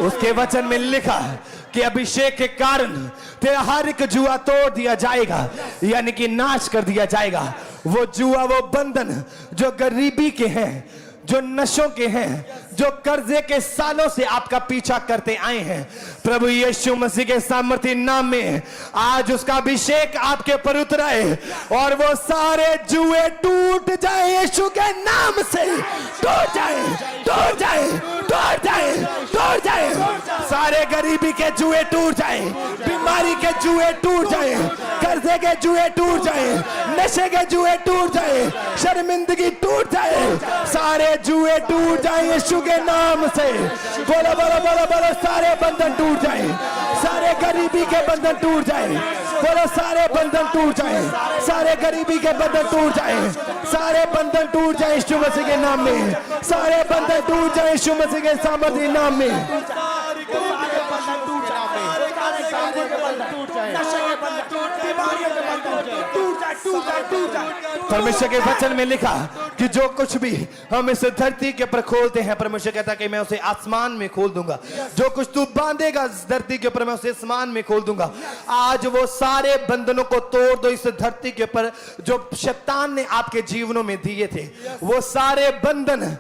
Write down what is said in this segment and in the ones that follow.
उसके वचन में लिखा कि अभिषेक के कारण तेरा हर एक जुआ तोड़ दिया जाएगा, यानी कि नाश कर दिया जाएगा। वो जुआ, वो बंधन जो गरीबी के हैं, जो नशों के हैं, जो कर्जे के सालों से आपका पीछा करते आए हैं, प्रभु यीशु मसीह के सामर्थ्य नाम में आज उसका अभिषेक आपके पर उतराए और वो सारे जुए टूट जाए यीशु के नाम से। टूट जाए, टूट जाए, टूट जाए, टूट जाए। सारे गरीबी के जुए टूट जाए, बीमारी के जुए टूट जाए, कर्जे के जुए टूट जाए, नशे के जुए टूट जाए, शर्मिंदगी टूट जाए, सारे जुए टूट जाए यीशु के नाम से। बोलो बोलो बोलो बोलो, सारे बंधन टूट जाए, सारे गरीबी के बंधन टूट जाए। बोलो सारे बंधन टूट जाए, सारे गरीबी के बंधन टूट जाए, सारे बंधन टूट जाए यीशु मसीह के नाम में। सारे बंधन टूट जाए यीशु मसीह के सामर्थ्य नाम में। परमेश्वर के वचन में लिखा कि जो कुछ भी हम इस धरती के ऊपर खोलते हैं, परमेश्वर कहता है कि मैं उसे आसमान में खोल दूंगा। जो कुछ तू बांधेगा इस धरती के ऊपर, मैं उसे आसमान में खोल दूंगा। आज वो सारे बंधनों को तोड़ दो इस धरती के ऊपर जो शैतान ने आपके जीवनों में दिए थे। वो सारे बंधन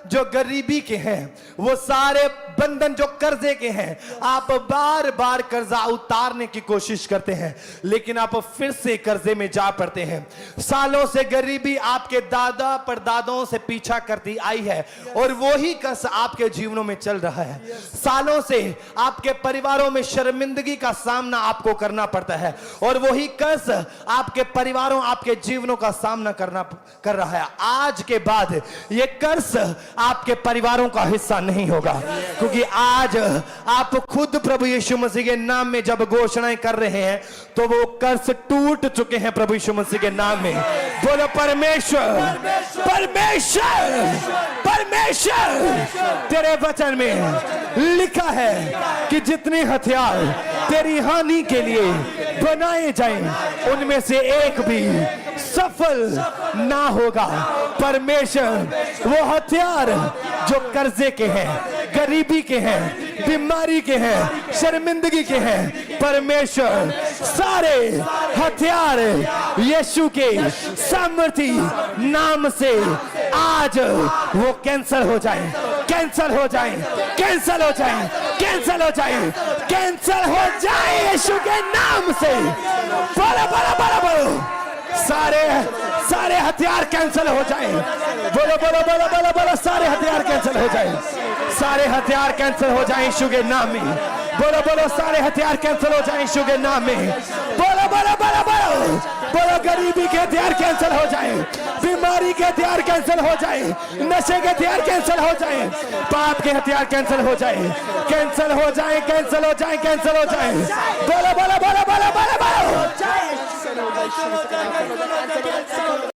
जो गरीबी के हैं, वो सारे बंधन जो कर्जे के हैं। आप बार बार कर्जा उतारने की कोशिश करते हैं, लेकिन आप फिर से कर्जे में जा पड़ते हैं। सालों से गरीबी आपके दादा परदादाओं से पीछा करती आई है और वही कर्ज आपके जीवनों में चल रहा है। सालों से आपके परिवारों में शर्मिंदगी का सामना आपको करना पड़ता है और वही कर्ज आपके परिवारों, आपके जीवनों का सामना कर रहा है। आज के बाद ये कर्ज आपके परिवारों का हिस्सा नहीं होगा, क्योंकि आज आप खुद प्रभु यीशु मसीह के नाम में जब घोषणाएं कर रहे हैं तो वो कर्ज टूट चुके हैं प्रभु यीशु मसीह के नाम में। बोलो परमेश्वर, परमेश्वर, परमेश्वर। तेरे वचन में लिखा है कि जितने हथियार तेरी हानि के लिए बनाए जाएं, उनमें से एक भी सफल ना होगा। परमेश्वर, वो हथियार जो कर्जे के हैं, गरीबी के हैं, बीमारी के हैं, शर्मिंदगी के हैं, परमेश्वर सारे हथियार यीशु के सामर्थी नाम से आज वो कैंसल हो जाए, कैंसल हो जाए, कैंसल हो जाए, कैंसल हो जाए, कैंसल हो जाए यीशु के नाम से। बोलो बोलो बोलो बोलो, सारे हथियार कैंसल हो जाए। बोलो बोलो बोलो बोलो बोलो, सारे हथियार कैंसल हो जाए, सारे हथियार कैंसल हो जाए यीशु के नाम में। बोलो बोलो, सारे हथियार कैंसल हो जाए यीशु के नाम में। बोलो बोलो बोलो बोलो बोलो, गरीबी के हथियार कैंसल हो जाए, बीमारी के हथियार कैंसल हो जाए, नशे के हथियार कैंसल हो जाए, पाप के हथियार कैंसल हो जाए, कैंसल हो जाए, कैंसल हो जाए, कैंसल हो जाए। बोलो बोलो बोलो बोलो बोलो बोलो।